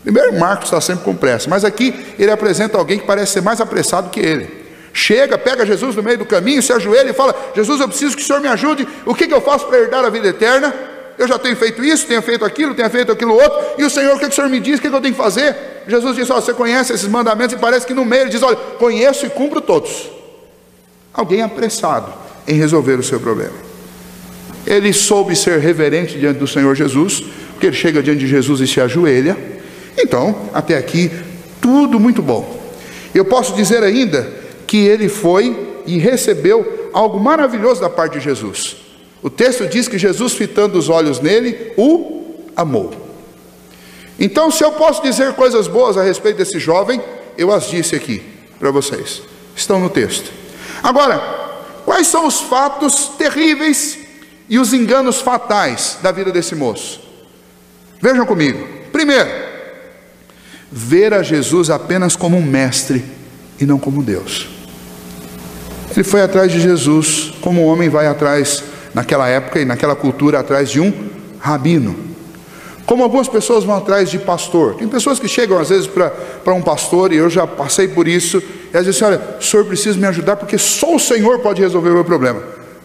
Primeiro, Marcos está sempre com pressa, mas aqui ele apresenta alguém que parece ser mais apressado que ele. Chega, pega Jesus no meio do caminho, se ajoelha e fala: Jesus, eu preciso que o Senhor me ajude. O que eu faço para herdar a vida eterna? Eu já tenho feito isso, tenho feito aquilo outro. E o Senhor, o que o Senhor me diz? O que eu tenho que fazer? Jesus diz: você conhece esses mandamentos? E parece que no meio ele diz: olha, conheço e cumpro todos. Alguém apressado em resolver o seu problema. Ele soube ser reverente diante do Senhor Jesus, porque ele chega diante de Jesus e se ajoelha. Então, até aqui, tudo muito bom. Eu posso dizer ainda que ele foi e recebeu algo maravilhoso da parte de Jesus. O texto diz que Jesus, fitando os olhos nele, o amou. Então, se eu posso dizer coisas boas a respeito desse jovem, eu as disse aqui para vocês. Estão no texto. Agora, quais são os fatos terríveis e os enganos fatais da vida desse moço? Vejam comigo. Primeiro, ver a Jesus apenas como um mestre e não como Deus. Ele foi atrás de Jesus como um homem vai atrás, naquela época e naquela cultura, atrás de um rabino. Como algumas pessoas vão atrás de pastor. Tem pessoas que chegam às vezes para um pastor, e eu já passei por isso, e às vezes olha, o senhor precisa me ajudar porque só o Senhor pode resolver o meu problema.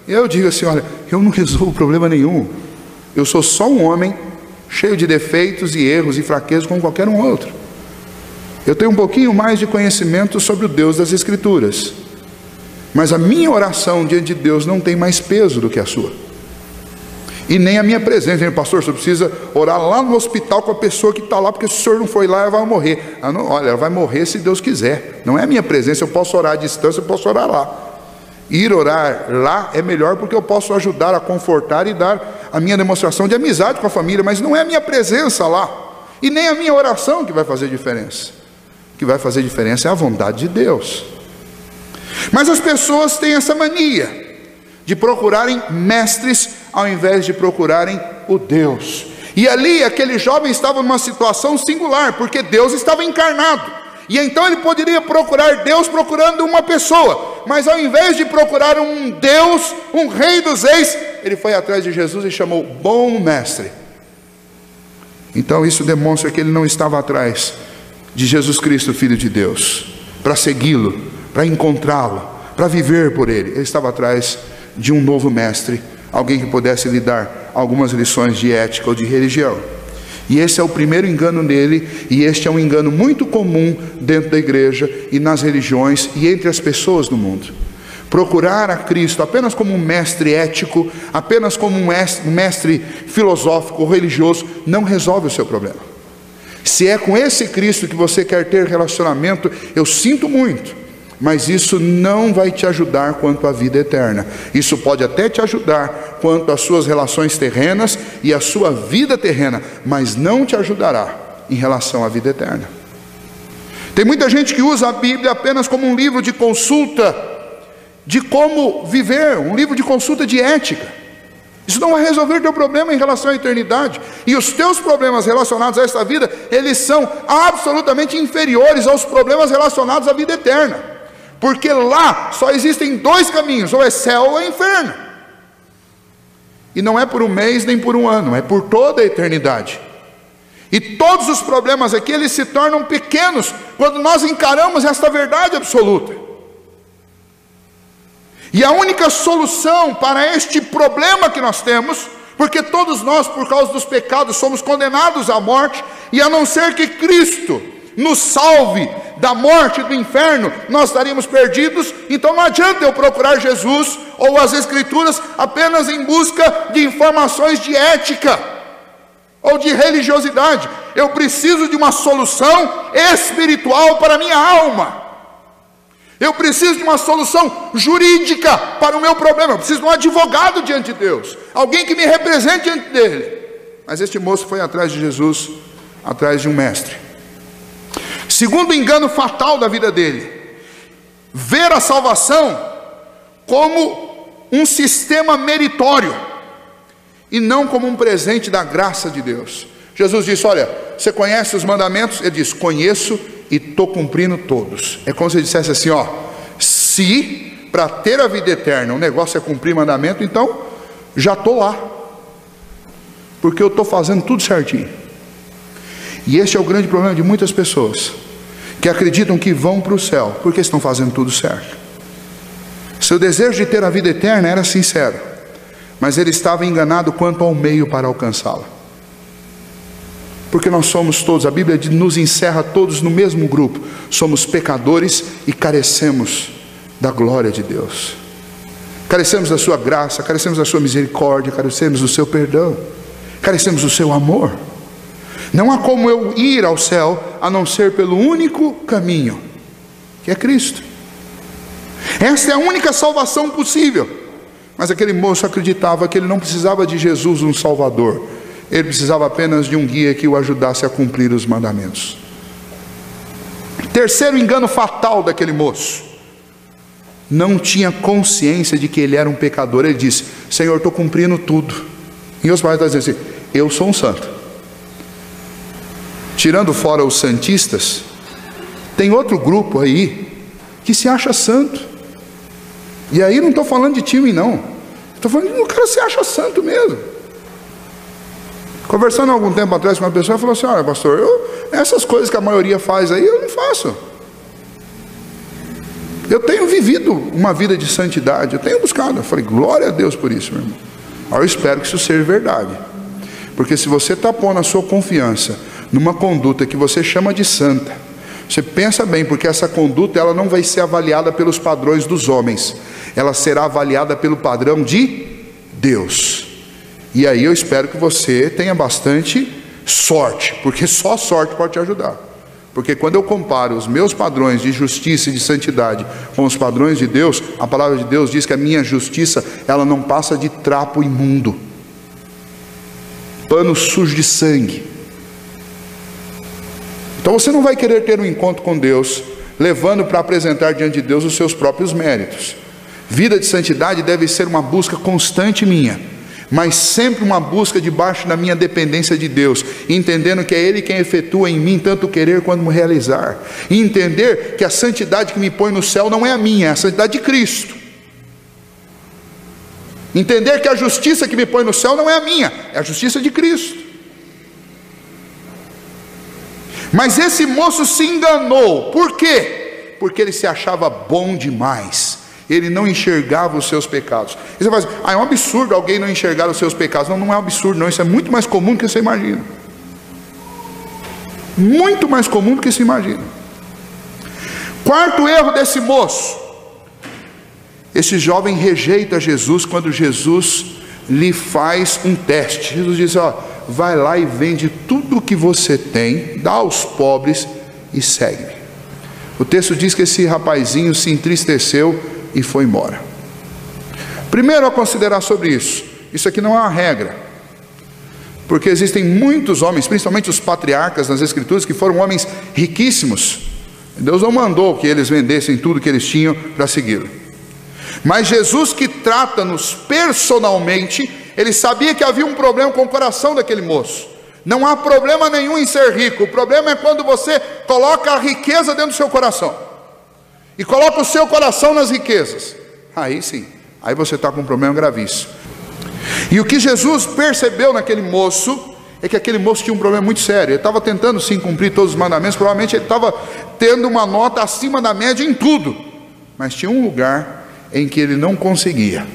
E eu digo assim: olha, eu não resolvo problema nenhum. Eu sou só um homem cheio de defeitos e erros e fraquezas como qualquer um outro. Eu tenho um pouquinho mais de conhecimento sobre o Deus das Escrituras, mas a minha oração diante de Deus não tem mais peso do que a sua. E nem a minha presença. Pastor, você precisa orar lá no hospital com a pessoa que está lá, porque se o senhor não for lá, ela vai morrer. Olha, ela vai morrer se Deus quiser. Não é a minha presença. Eu posso orar à distância, eu posso orar lá. Ir orar lá é melhor, porque eu posso ajudar a confortar e dar a minha demonstração de amizade com a família, mas não é a minha presença lá, e nem a minha oração que vai fazer diferença. O que vai fazer diferença é a vontade de Deus. Mas as pessoas têm essa mania de procurarem mestres ao invés de procurarem o Deus. E ali aquele jovem estava numa situação singular, porque Deus estava encarnado. E então ele poderia procurar Deus procurando uma pessoa, mas ao invés de procurar um Deus, um rei dos reis, ele foi atrás de Jesus e chamou bom mestre. Então isso demonstra que ele não estava atrás de Jesus Cristo, Filho de Deus, para segui-lo, para encontrá-lo, para viver por ele. Ele estava atrás de um novo mestre, alguém que pudesse lhe dar algumas lições de ética ou de religião. E esse é o primeiro engano nele, e este é um engano muito comum dentro da igreja e nas religiões e entre as pessoas do mundo. Procurar a Cristo apenas como um mestre ético, apenas como um mestre filosófico ou religioso, não resolve o seu problema. Se é com esse Cristo que você quer ter relacionamento, eu sinto muito, mas isso não vai te ajudar quanto à vida eterna. Isso pode até te ajudar quanto às suas relações terrenas e à sua vida terrena, mas não te ajudará em relação à vida eterna. Tem muita gente que usa a Bíblia apenas como um livro de consulta de como viver, um livro de consulta de ética. Isso não vai resolver teu problema em relação à eternidade. E os teus problemas relacionados a esta vida, eles são absolutamente inferiores aos problemas relacionados à vida eterna. Porque lá só existem dois caminhos, ou é céu ou é inferno. E não é por um mês nem por um ano, é por toda a eternidade. E todos os problemas aqui, eles se tornam pequenos quando nós encaramos esta verdade absoluta. E a única solução para este problema que nós temos, porque todos nós, por causa dos pecados, somos condenados à morte, e a não ser que Cristo nos salve da morte e do inferno, nós estaríamos perdidos. Então não adianta eu procurar Jesus ou as Escrituras apenas em busca de informações de ética ou de religiosidade. Eu preciso de uma solução espiritual para a minha alma. Eu preciso de uma solução jurídica para o meu problema. Eu preciso de um advogado diante de Deus, alguém que me represente diante dele. Mas este moço foi atrás de Jesus, atrás de um mestre. Segundo engano fatal da vida dele, ver a salvação como um sistema meritório e não como um presente da graça de Deus. Jesus disse: olha, você conhece os mandamentos? Ele disse: conheço e estou cumprindo todos. É como se ele dissesse assim: ó, se para ter a vida eterna o negócio é cumprir mandamento, então já estou lá, porque eu estou fazendo tudo certinho. E este é o grande problema de muitas pessoas, que acreditam que vão para o céu, porque estão fazendo tudo certo. Seu desejo de ter a vida eterna era sincero, mas ele estava enganado quanto ao meio para alcançá-la. Porque nós somos todos, a Bíblia nos encerra todos no mesmo grupo, somos pecadores e carecemos da glória de Deus, carecemos da sua graça, carecemos da sua misericórdia, carecemos do seu perdão, carecemos do seu amor. Não há como eu ir ao céu a não ser pelo único caminho, que é Cristo. Esta é a única salvação possível. Mas aquele moço acreditava que ele não precisava de Jesus, um Salvador. Ele precisava apenas de um guia que o ajudasse a cumprir os mandamentos. Terceiro engano fatal daquele moço: não tinha consciência de que ele era um pecador. Ele disse: Senhor, estou cumprindo tudo. E os pais estão dizendo assim: eu sou um santo. Tirando fora os santistas, tem outro grupo aí que se acha santo. E aí não estou falando de time não, estou falando de um cara que se acha santo mesmo. Conversando há algum tempo atrás com uma pessoa, falou assim: olha pastor, essas coisas que a maioria faz aí, eu não faço. Eu tenho vivido uma vida de santidade, eu tenho buscado. Eu falei: glória a Deus por isso, meu irmão. Eu espero que isso seja verdade. Porque se você está pondo a sua confiança numa conduta que você chama de santa, você pensa bem, porque essa conduta ela não vai ser avaliada pelos padrões dos homens, ela será avaliada pelo padrão de Deus. E aí eu espero que você tenha bastante sorte, porque só a sorte pode te ajudar. Porque quando eu comparo os meus padrões de justiça e de santidade com os padrões de Deus, a palavra de Deus diz que a minha justiça, ela não passa de trapo imundo, pano sujo de sangue. Então você não vai querer ter um encontro com Deus levando para apresentar diante de Deus os seus próprios méritos. Vida de santidade deve ser uma busca constante minha, mas sempre uma busca debaixo da minha dependência de Deus, entendendo que é Ele quem efetua em mim tanto querer quanto realizar, e entender que a santidade que me põe no céu não é a minha, é a santidade de Cristo. Entender que a justiça que me põe no céu não é a minha, é a justiça de Cristo. Mas esse moço se enganou. Por quê? Porque ele se achava bom demais. Ele não enxergava os seus pecados. E você fala assim: é um absurdo alguém não enxergar os seus pecados. Não, não é um absurdo não, isso é muito mais comum do que você imagina. Muito mais comum do que você imagina. Quarto erro desse moço: esse jovem rejeita Jesus quando Jesus lhe faz um teste. Jesus diz: ó, vai lá e vende tudo o que você tem, dá aos pobres e segue-me. O texto diz que esse rapazinho se entristeceu e foi embora. Primeiro a considerar sobre isso: isso aqui não é uma regra, porque existem muitos homens, principalmente os patriarcas nas escrituras, que foram homens riquíssimos. Deus não mandou que eles vendessem tudo que eles tinham para segui-lo. Mas Jesus, que trata-nos personalmente, ele sabia que havia um problema com o coração daquele moço. Não há problema nenhum em ser rico, o problema é quando você coloca a riqueza dentro do seu coração, e coloca o seu coração nas riquezas. Aí sim, aí você está com um problema gravíssimo. E o que Jesus percebeu naquele moço, é que aquele moço tinha um problema muito sério. Ele estava tentando sim cumprir todos os mandamentos, provavelmente ele estava tendo uma nota acima da média em tudo, mas tinha um lugar em que ele não conseguia,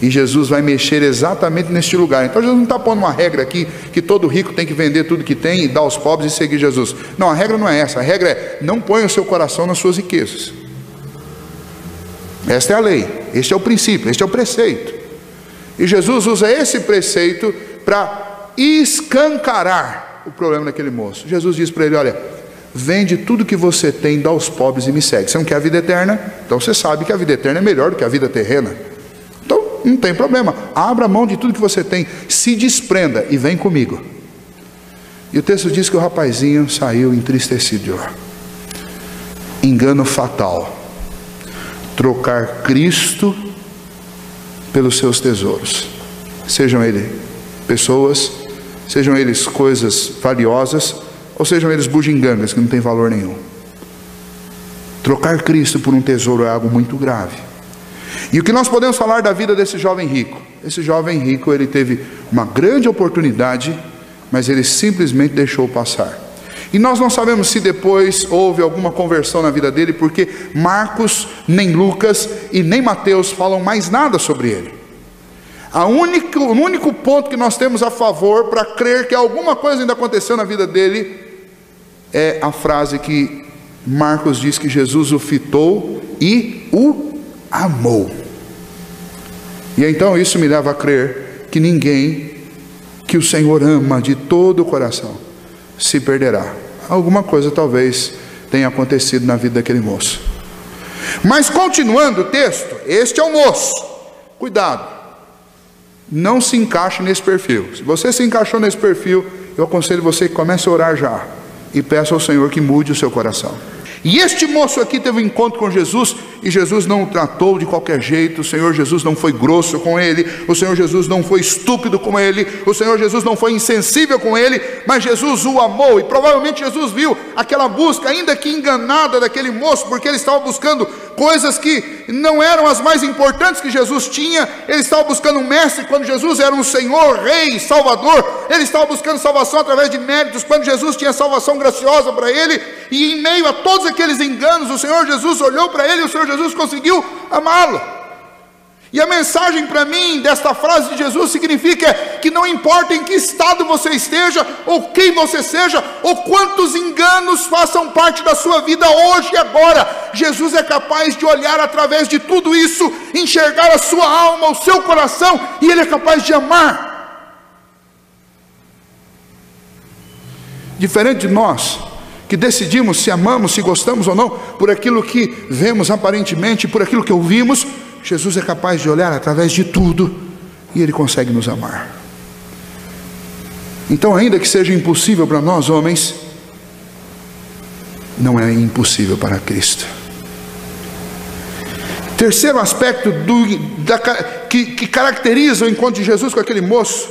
e Jesus vai mexer exatamente neste lugar. Então Jesus não está pondo uma regra aqui, que todo rico tem que vender tudo que tem e dar aos pobres e seguir Jesus. Não, a regra não é essa. A regra é: não ponha o seu coração nas suas riquezas. Esta é a lei, este é o princípio, este é o preceito. E Jesus usa esse preceito para escancarar o problema daquele moço. Jesus diz para ele: olha, vende tudo que você tem, dá aos pobres e me segue. Você não quer a vida eterna? Então você sabe que a vida eterna é melhor do que a vida terrena. Então não tem problema, abra mão de tudo que você tem, se desprenda e vem comigo. E o texto diz que o rapazinho saiu entristecido de lá. Engano fatal: trocar Cristo pelos seus tesouros, sejam eles pessoas, sejam eles coisas valiosas, ou sejam eles bugigangas que não tem valor nenhum. Trocar Cristo por um tesouro é algo muito grave. E o que nós podemos falar da vida desse jovem rico? Esse jovem rico, ele teve uma grande oportunidade, mas ele simplesmente deixou passar. E nós não sabemos se depois houve alguma conversão na vida dele, porque Marcos, nem Lucas e nem Mateus falam mais nada sobre ele. O único ponto que nós temos a favor para crer que alguma coisa ainda aconteceu na vida dele é a frase que Marcos diz que Jesus o fitou e o amou. E então isso me leva a crer que ninguém que o Senhor ama de todo o coração se perderá. Alguma coisa talvez tenha acontecido na vida daquele moço. Mas continuando o texto, este é o moço. Cuidado, não se encaixe nesse perfil. Se você se encaixou nesse perfil, eu aconselho você que comece a orar já e peça ao Senhor que mude o seu coração. E este moço aqui teve um encontro com Jesus, e Jesus não o tratou de qualquer jeito. O Senhor Jesus não foi grosso com ele, o Senhor Jesus não foi estúpido com ele, o Senhor Jesus não foi insensível com ele, mas Jesus o amou. E provavelmente Jesus viu aquela busca, ainda que enganada, daquele moço, porque ele estava buscando coisas que não eram as mais importantes que Jesus tinha. Ele estava buscando um mestre quando Jesus era um Senhor, Rei, Salvador. Ele estava buscando salvação através de méritos quando Jesus tinha salvação graciosa para ele. E em meio a todos aqueles enganos, o Senhor Jesus olhou para ele e o Senhor Jesus conseguiu amá-lo. E a mensagem para mim desta frase de Jesus significa que não importa em que estado você esteja, ou quem você seja, ou quantos enganos façam parte da sua vida hoje e agora, Jesus é capaz de olhar através de tudo isso, enxergar a sua alma, o seu coração, e Ele é capaz de amar. Diferente de nós, que decidimos se amamos, se gostamos ou não, por aquilo que vemos aparentemente, por aquilo que ouvimos, Jesus é capaz de olhar através de tudo e Ele consegue nos amar. Então, ainda que seja impossível para nós homens, não é impossível para Cristo. Terceiro aspecto que caracteriza o encontro de Jesus com aquele moço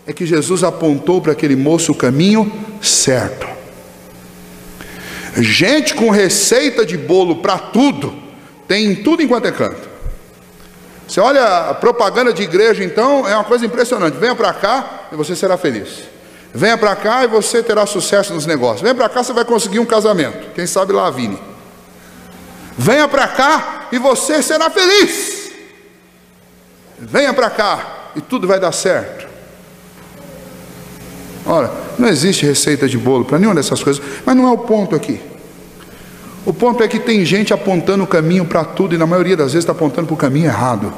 é que Jesus apontou para aquele moço o caminho certo. Gente com receita de bolo para tudo, tem em tudo enquanto é canto. Você olha a propaganda de igreja, então, é uma coisa impressionante. Venha para cá e você será feliz. Venha para cá e você terá sucesso nos negócios. Venha para cá, você vai conseguir um casamento. Quem sabe lá, Vini. Venha para cá e você será feliz. Venha para cá e tudo vai dar certo. Ora, não existe receita de bolo para nenhuma dessas coisas, mas não é o ponto aqui. O ponto é que tem gente apontando o caminho para tudo, e na maioria das vezes está apontando para o caminho errado.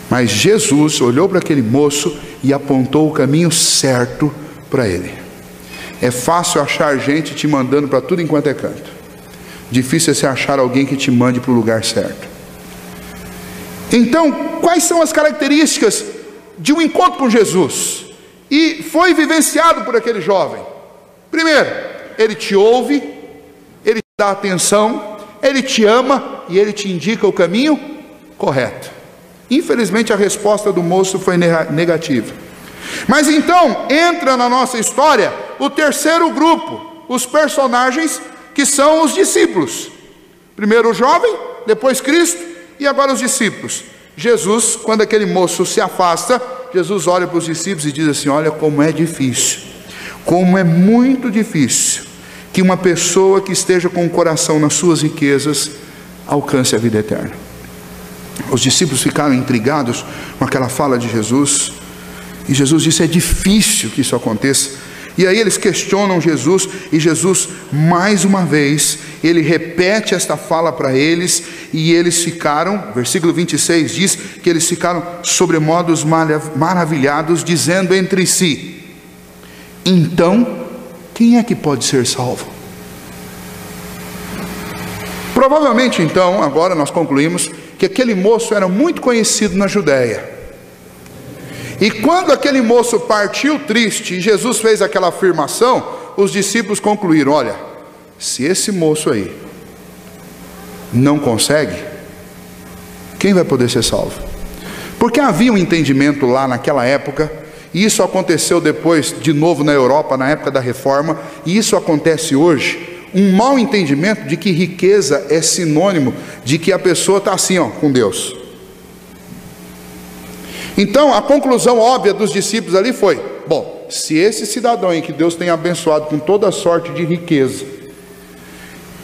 Mas Jesus olhou para aquele moço e apontou o caminho certo para ele. É fácil achar gente te mandando para tudo enquanto é canto. Difícil é você achar alguém que te mande para o lugar certo. Então, quais são as características de um encontro com Jesus? E foi vivenciado por aquele jovem. Primeiro, ele te ouve, ele te dá atenção, ele te ama e ele te indica o caminho correto. Infelizmente a resposta do moço foi negativa. Mas então entra na nossa história o terceiro grupo, os personagens que são os discípulos. Primeiro o jovem, depois Cristo e agora os discípulos. Jesus, quando aquele moço se afasta, Jesus olha para os discípulos e diz assim: olha como é difícil, como é muito difícil que uma pessoa que esteja com o coração nas suas riquezas alcance a vida eterna. Os discípulos ficaram intrigados com aquela fala de Jesus, e Jesus disse: é difícil que isso aconteça. E aí eles questionam Jesus, e Jesus, mais uma vez, ele repete esta fala para eles, e eles ficaram, versículo 26 diz, que eles ficaram sobremodos maravilhados, dizendo entre si: então, quem é que pode ser salvo? Provavelmente então, agora nós concluímos, que aquele moço era muito conhecido na Judéia. E quando aquele moço partiu triste, e Jesus fez aquela afirmação, os discípulos concluíram: olha, se esse moço aí não consegue, quem vai poder ser salvo? Porque havia um entendimento lá naquela época, e isso aconteceu depois de novo na Europa, na época da Reforma, e isso acontece hoje, um mau entendimento de que riqueza é sinônimo de que a pessoa está assim, ó, com Deus. Então a conclusão óbvia dos discípulos ali foi: bom, se esse cidadão em que Deus tem abençoado com toda sorte de riqueza,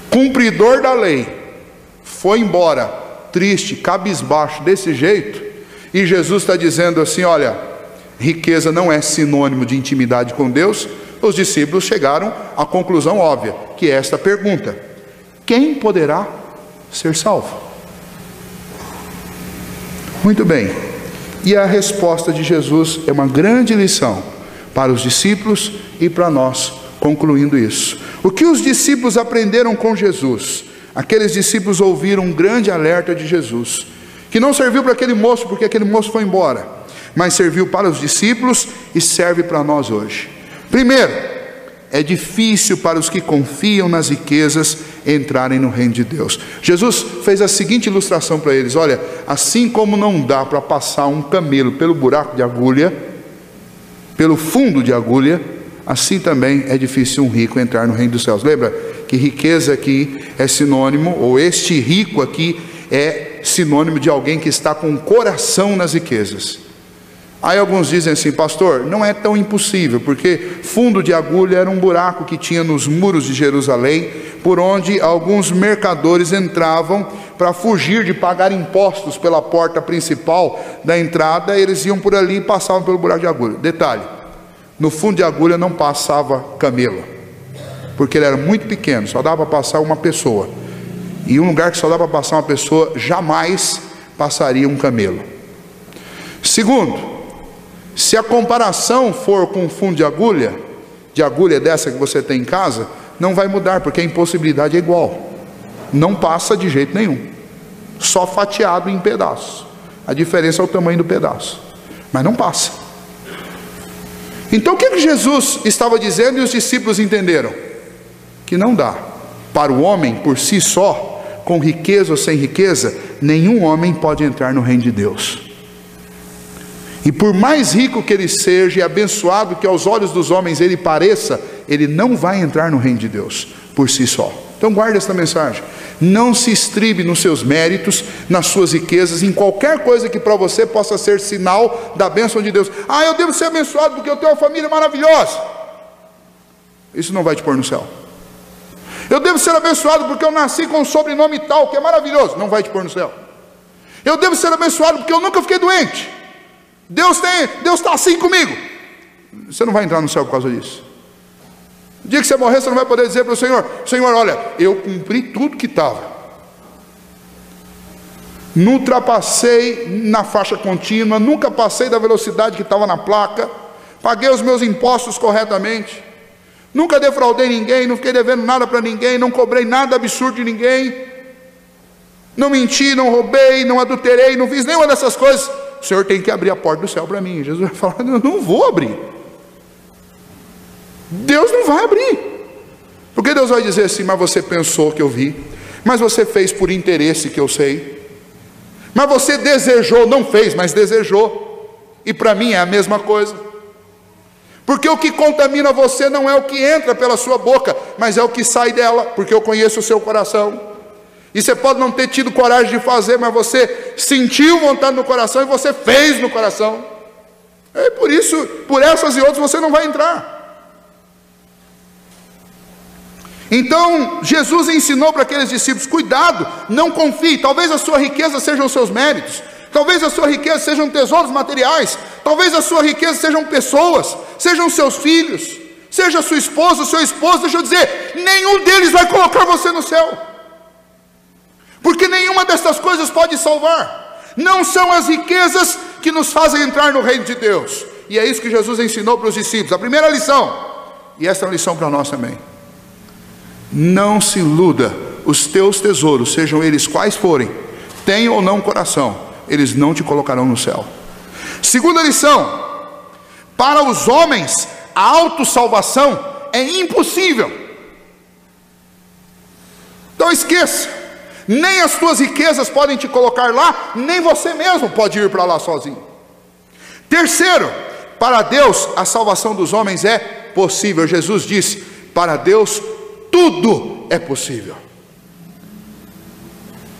cumpridor da lei, foi embora triste, cabisbaixo desse jeito, e Jesus está dizendo assim: olha, riqueza não é sinônimo de intimidade com Deus, os discípulos chegaram à conclusão óbvia, que é esta pergunta: quem poderá ser salvo? Muito bem, e a resposta de Jesus é uma grande lição para os discípulos e para nós, concluindo isso. O que os discípulos aprenderam com Jesus? Aqueles discípulos ouviram um grande alerta de Jesus, que não serviu para aquele moço, porque aquele moço foi embora, mas serviu para os discípulos e serve para nós hoje. Primeiro, é difícil para os que confiam nas riquezas entrarem no reino de Deus. Jesus fez a seguinte ilustração para eles: olha, assim como não dá para passar um camelo pelo buraco de agulha, pelo fundo de agulha, assim também é difícil um rico entrar no reino dos céus. Lembra que riqueza aqui é sinônimo, ou este rico aqui é sinônimo de alguém que está com o coração nas riquezas. Aí alguns dizem assim: pastor, não é tão impossível, porque fundo de agulha era um buraco que tinha nos muros de Jerusalém, por onde alguns mercadores entravam para fugir de pagar impostos pela porta principal da entrada. Eles iam por ali e passavam pelo buraco de agulha. Detalhe: no fundo de agulha não passava camelo, porque ele era muito pequeno, só dava para passar uma pessoa, e um lugar que só dava para passar uma pessoa, jamais passaria um camelo. Segundo, se a comparação for com um fundo de agulha dessa que você tem em casa, não vai mudar, porque a impossibilidade é igual, não passa de jeito nenhum, só fatiado em pedaços. A diferença é o tamanho do pedaço, mas não passa. Então o que Jesus estava dizendo e os discípulos entenderam? Que não dá para o homem por si só, com riqueza ou sem riqueza, nenhum homem pode entrar no reino de Deus. E por mais rico que ele seja e abençoado que aos olhos dos homens ele pareça, ele não vai entrar no reino de Deus por si só. Então guarde esta mensagem: não se estribe nos seus méritos, nas suas riquezas, em qualquer coisa que para você possa ser sinal da bênção de Deus. Ah, eu devo ser abençoado porque eu tenho uma família maravilhosa. Isso não vai te pôr no céu. Eu devo ser abençoado porque eu nasci com um sobrenome tal, que é maravilhoso. Não vai te pôr no céu. Eu devo ser abençoado porque eu nunca fiquei doente. Deus está assim comigo. Você não vai entrar no céu por causa disso. No dia que você morrer, você não vai poder dizer para o Senhor: Senhor, olha, eu cumpri tudo que estava, não ultrapassei na faixa contínua, nunca passei da velocidade que estava na placa, paguei os meus impostos corretamente, nunca defraudei ninguém, não fiquei devendo nada para ninguém, não cobrei nada absurdo de ninguém, não menti, não roubei, não adulterei, não fiz nenhuma dessas coisas. O Senhor tem que abrir a porta do céu para mim. Jesus vai falar: eu não vou abrir. Deus não vai abrir, porque Deus vai dizer assim: mas você pensou que eu vi, mas você fez por interesse que eu sei, mas você desejou, não fez, mas desejou, e para mim é a mesma coisa, porque o que contamina você não é o que entra pela sua boca, mas é o que sai dela, porque eu conheço o seu coração. E você pode não ter tido coragem de fazer, mas você sentiu vontade no coração e você fez no coração. É por isso, por essas e outras você não vai entrar. Então Jesus ensinou para aqueles discípulos: cuidado, não confie. Talvez a sua riqueza sejam os seus méritos, talvez a sua riqueza sejam tesouros materiais, talvez a sua riqueza sejam pessoas, sejam seus filhos, seja a sua esposa, o seu esposo. Deixa eu dizer, nenhum deles vai colocar você no céu, porque nenhuma dessas coisas pode salvar. Não são as riquezas que nos fazem entrar no reino de Deus. E é isso que Jesus ensinou para os discípulos. A primeira lição, e essa é uma lição para nós também: não se iluda. Os teus tesouros, sejam eles quais forem, tenham ou não coração, eles não te colocarão no céu. Segunda lição: para os homens a autossalvação é impossível. Então esqueça, nem as tuas riquezas podem te colocar lá, nem você mesmo pode ir para lá sozinho. Terceiro, para Deus a salvação dos homens é possível. Jesus disse: para Deus tudo é possível.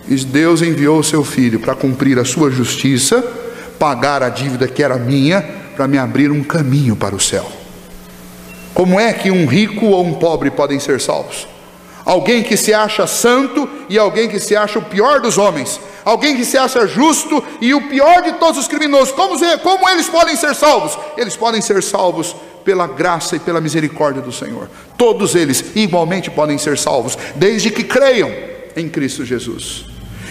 E Deus enviou o seu Filho para cumprir a sua justiça, pagar a dívida que era minha, para me abrir um caminho para o céu. Como é que um rico ou um pobre podem ser salvos? Alguém que se acha santo e alguém que se acha o pior dos homens. Alguém que se acha justo e o pior de todos os criminosos. Como eles podem ser salvos? Eles podem ser salvos pela graça e pela misericórdia do Senhor. Todos eles igualmente podem ser salvos, desde que creiam em Cristo Jesus.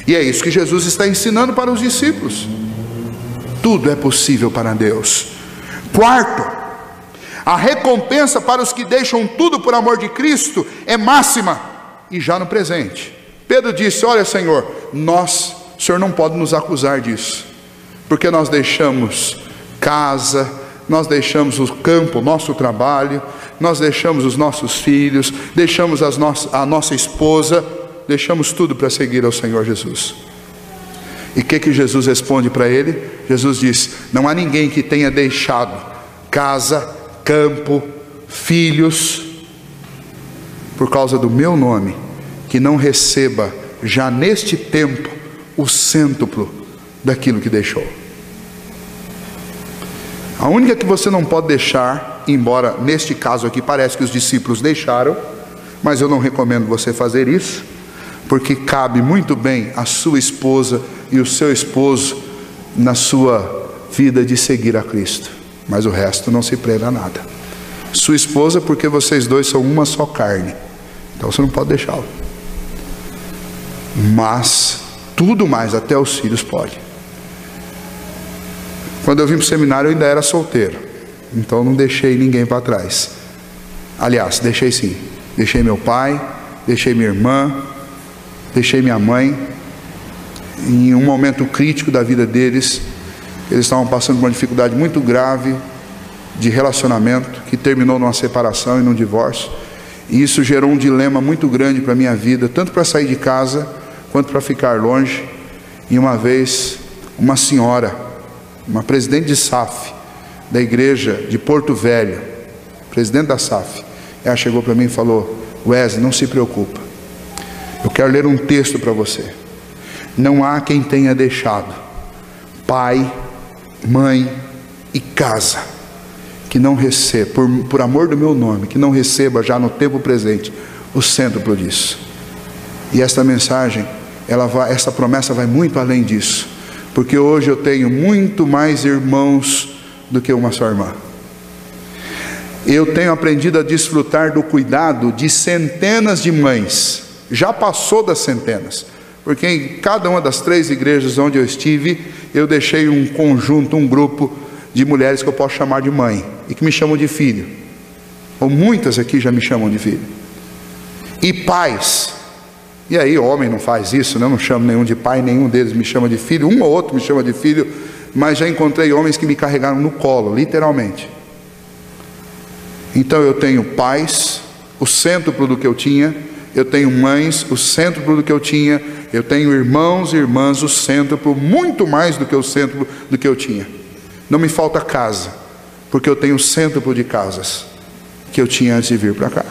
E é isso que Jesus está ensinando para os discípulos. Tudo é possível para Deus. Quarto, a recompensa para os que deixam tudo por amor de Cristo é máxima e já no presente. Pedro disse: olha, Senhor, o Senhor não pode nos acusar disso, porque nós deixamos casa, nós deixamos o campo, o nosso trabalho, nós deixamos os nossos filhos, deixamos a nossa esposa, deixamos tudo para seguir ao Senhor Jesus. E o que Jesus responde para ele? Jesus diz: não há ninguém que tenha deixado casa, campo, filhos, por causa do meu nome, que não receba já neste tempo o cêntuplo daquilo que deixou. A única que você não pode deixar, embora neste caso aqui parece que os discípulos deixaram, mas eu não recomendo você fazer isso, porque cabe muito bem a sua esposa e o seu esposo na sua vida de seguir a Cristo, mas o resto não se prenda a nada. Sua esposa, porque vocês dois são uma só carne, então você não pode deixá-lo. Mas tudo mais, até os filhos, pode. Quando eu vim para o seminário eu ainda era solteiro, então não deixei ninguém para trás. Aliás, deixei sim. Deixei meu pai, deixei minha irmã, deixei minha mãe. Em um momento crítico da vida deles, eles estavam passando por uma dificuldade muito grave de relacionamento, que terminou numa separação e num divórcio. E isso gerou um dilema muito grande para a minha vida, tanto para sair de casa, quanto para ficar longe. E uma vez, uma senhora, uma presidente de SAF, da igreja de Porto Velho, presidente da SAF, ela chegou para mim e falou: Wesley, não se preocupa, eu quero ler um texto para você. Não há quem tenha deixado pai, mãe e casa, que não receba, por amor do meu nome, que não receba já no tempo presente o cêntuplo disso. E esta mensagem, essa promessa vai muito além disso, porque hoje eu tenho muito mais irmãos do que uma só irmã. Eu tenho aprendido a desfrutar do cuidado de centenas de mães, já passou das centenas, porque em cada uma das 3 igrejas onde eu estive, eu deixei um conjunto, um grupo de mulheres que eu posso chamar de mãe, e que me chamam de filho, ou muitas aqui já me chamam de filho, e pais. E aí homem não faz isso, né? Eu não chamo nenhum de pai, nenhum deles me chama de filho, um ou outro me chama de filho, mas já encontrei homens que me carregaram no colo, literalmente. Então eu tenho pais, o cêntuplo do que eu tinha, eu tenho mães, o cêntuplo do que eu tinha, eu tenho irmãos e irmãs, o cêntuplo, muito mais do que o cêntuplo do que eu tinha. Não me falta casa, porque eu tenho o cêntuplo de casas que eu tinha antes de vir para cá.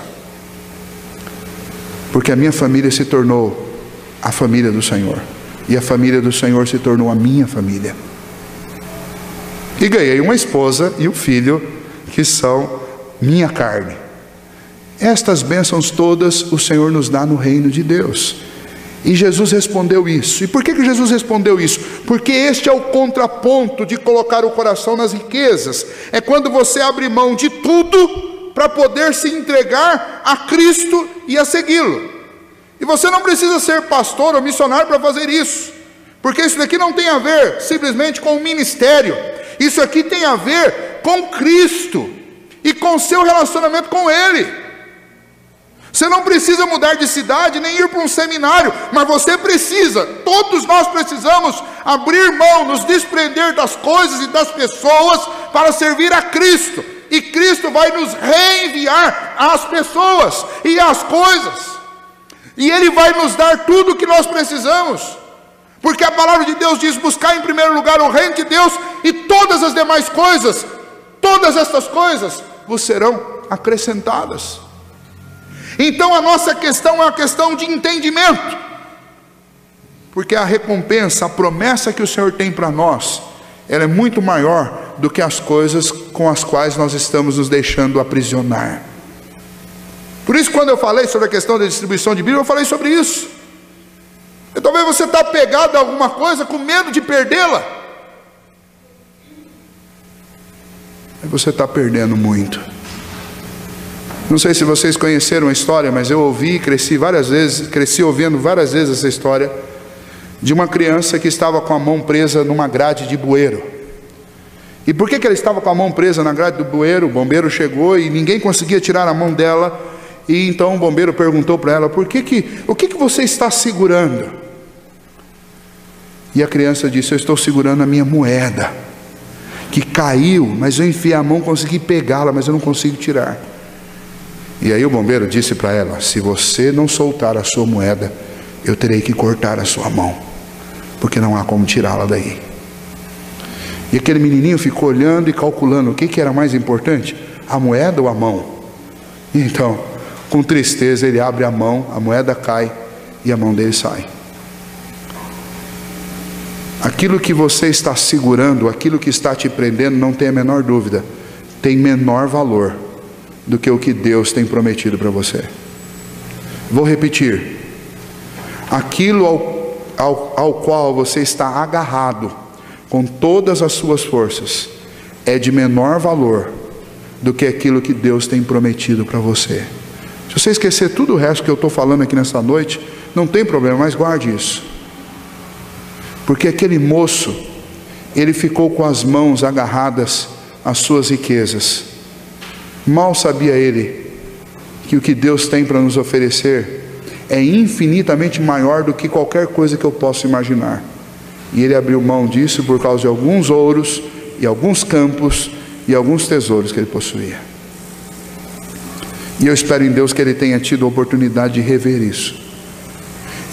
Porque a minha família se tornou a família do Senhor, e a família do Senhor se tornou a minha família. E ganhei uma esposa e um filho que são minha carne. Estas bênçãos todas o Senhor nos dá no reino de Deus. E Jesus respondeu isso. E por que Jesus respondeu isso? Porque este é o contraponto de colocar o coração nas riquezas. É quando você abre mão de tudo para poder se entregar a Cristo e a segui-lo. E você não precisa ser pastor ou missionário para fazer isso, porque isso daqui não tem a ver simplesmente com o ministério. Isso aqui tem a ver com Cristo e com o seu relacionamento com Ele. Você não precisa mudar de cidade, nem ir para um seminário, mas você precisa, todos nós precisamos abrir mão, nos desprender das coisas e das pessoas para servir a Cristo. E Cristo vai nos reenviar as pessoas e as coisas, e Ele vai nos dar tudo o que nós precisamos, porque a palavra de Deus diz: buscar em primeiro lugar o reino de Deus, e todas as demais coisas, todas estas coisas vos serão acrescentadas. Então a nossa questão é uma questão de entendimento, porque a recompensa, a promessa que o Senhor tem para nós, ela é muito maior do que as coisas com as quais nós estamos nos deixando aprisionar. Por isso, quando eu falei sobre a questão da distribuição de Bíblia, eu falei sobre isso. E talvez você está apegado a alguma coisa com medo de perdê-la. E você está perdendo muito. Não sei se vocês conheceram a história, mas eu ouvi e cresci ouvindo várias vezes essa história de uma criança que estava com a mão presa numa grade de bueiro. E por que ela estava com a mão presa na grade do bueiro? O bombeiro chegou e ninguém conseguia tirar a mão dela. E então o bombeiro perguntou para ela: o que você está segurando? E a criança disse: eu estou segurando a minha moeda, que caiu, mas eu enfiei a mão, consegui pegá-la, mas eu não consigo tirar. E aí o bombeiro disse para ela: se você não soltar a sua moeda, eu terei que cortar a sua mão, porque não há como tirá-la daí. E aquele menininho ficou olhando e calculando o que era mais importante, a moeda ou a mão. E então, com tristeza, ele abre a mão, a moeda cai e a mão dele sai. Aquilo que você está segurando, aquilo que está te prendendo, não tem a menor dúvida, tem menor valor do que o que Deus tem prometido para você. Vou repetir: aquilo ao qual você está agarrado com todas as suas forças é de menor valor do que aquilo que Deus tem prometido para você. Se você esquecer tudo o resto que eu estou falando aqui nessa noite, não tem problema, mas guarde isso. Porque aquele moço, ele ficou com as mãos agarradas às suas riquezas. Mal sabia ele que o que Deus tem para nos oferecer é infinitamente maior do que qualquer coisa que eu possa imaginar. E ele abriu mão disso por causa de alguns ouros e alguns campos e alguns tesouros que ele possuía. E eu espero em Deus que ele tenha tido a oportunidade de rever isso.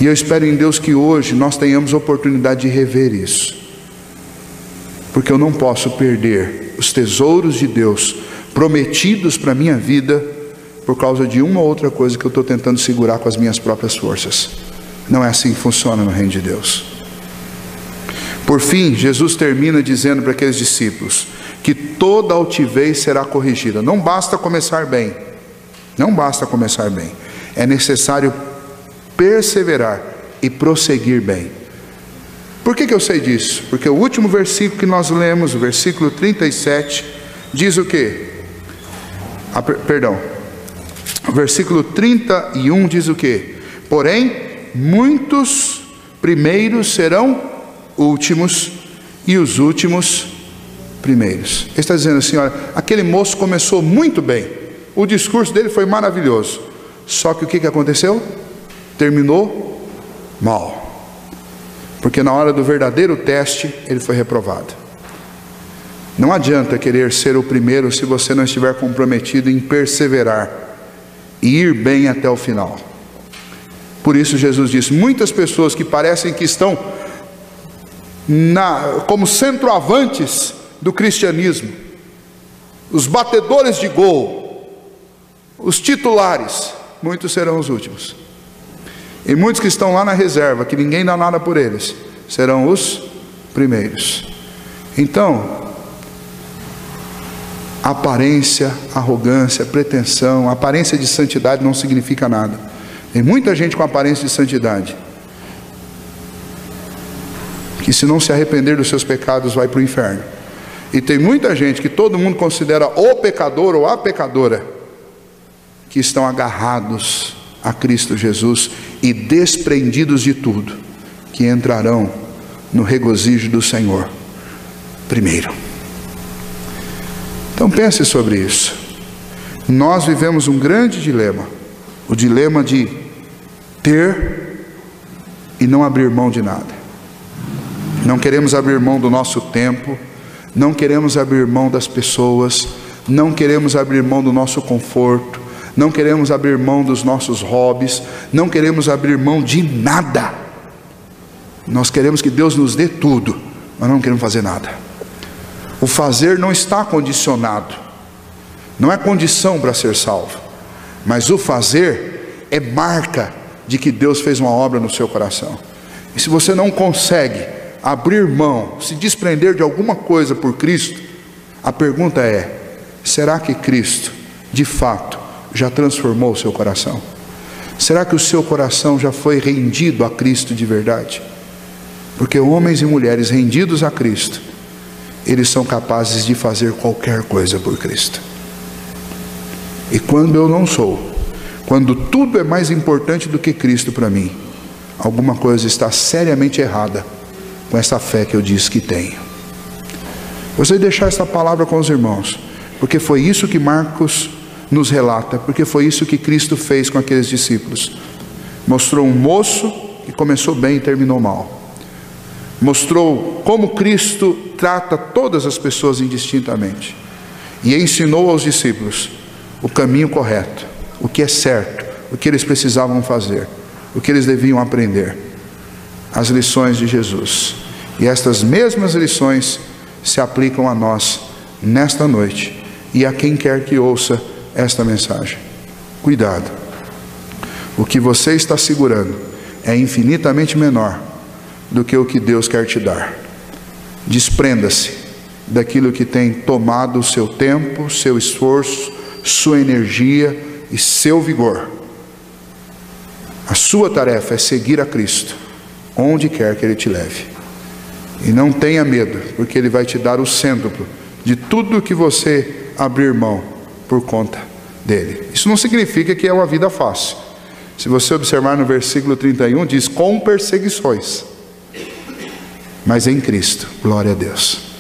E eu espero em Deus que hoje nós tenhamos a oportunidade de rever isso. Porque eu não posso perder os tesouros de Deus prometidos para a minha vida por causa de uma ou outra coisa que eu estou tentando segurar com as minhas próprias forças. Não é assim que funciona no reino de Deus. Por fim, Jesus termina dizendo para aqueles discípulos que toda altivez será corrigida. Não basta começar bem. Não basta começar bem. É necessário perseverar e prosseguir bem. Por que eu sei disso? Porque o último versículo que nós lemos, o versículo 37, diz o quê? O versículo 31 diz o quê? Porém, muitos primeiros serão últimos e os últimos primeiros. Ele está dizendo assim: olha, aquele moço começou muito bem, o discurso dele foi maravilhoso, só que o que aconteceu? Terminou mal, porque na hora do verdadeiro teste ele foi reprovado. Não adianta querer ser o primeiro se você não estiver comprometido em perseverar e ir bem até o final. Por isso Jesus disse: muitas pessoas que parecem que estão como centroavantes do cristianismo, os batedores de gol, os titulares, muitos serão os últimos. E muitos que estão lá na reserva, que ninguém dá nada por eles, serão os primeiros. Então, aparência, arrogância, pretensão, aparência de santidade não significa nada. Tem muita gente com aparência de santidade que, se não se arrepender dos seus pecados, vai para o inferno. E tem muita gente que todo mundo considera o pecador ou a pecadora, que estão agarrados a Cristo Jesus e desprendidos de tudo, que entrarão no regozijo do Senhor primeiro. Então pense sobre isso. Nós vivemos um grande dilema, o dilema de ter e não abrir mão de nada. Não queremos abrir mão do nosso tempo, não queremos abrir mão das pessoas, não queremos abrir mão do nosso conforto, não queremos abrir mão dos nossos hobbies, não queremos abrir mão de nada. Nós queremos que Deus nos dê tudo, mas não queremos fazer nada. O fazer não está condicionado, não é condição para ser salvo, mas o fazer é marca de que Deus fez uma obra no seu coração. E se você não consegue abrir mão, se desprender de alguma coisa por Cristo, A pergunta é: será que Cristo, de fato, já transformou o seu coração? Será que o seu coração já foi rendido a Cristo de verdade? Porque homens e mulheres rendidos a Cristo, eles são capazes de fazer qualquer coisa por Cristo. E quando eu não sou, quando tudo é mais importante do que Cristo para mim, alguma coisa está seriamente errada com essa fé que eu disse que tenho. Gostaria de deixar essa palavra com os irmãos, porque foi isso que Marcos nos relata, porque foi isso que Cristo fez com aqueles discípulos. Mostrou um moço que começou bem e terminou mal. Mostrou como Cristo trata todas as pessoas indistintamente. E ensinou aos discípulos o caminho correto, o que é certo, o que eles precisavam fazer, o que eles deviam aprender. As lições de Jesus. E estas mesmas lições se aplicam a nós nesta noite e a quem quer que ouça esta mensagem. Cuidado. O que você está segurando é infinitamente menor do que o que Deus quer te dar. Desprenda-se daquilo que tem tomado o seu tempo, seu esforço, sua energia e seu vigor. A sua tarefa é seguir a Cristo onde quer que Ele te leve. E não tenha medo, porque Ele vai te dar o cêntuplo de tudo que você abrir mão por conta dele. Isso não significa que é uma vida fácil. Se você observar no versículo 31, diz: com perseguições. Mas em Cristo, glória a Deus.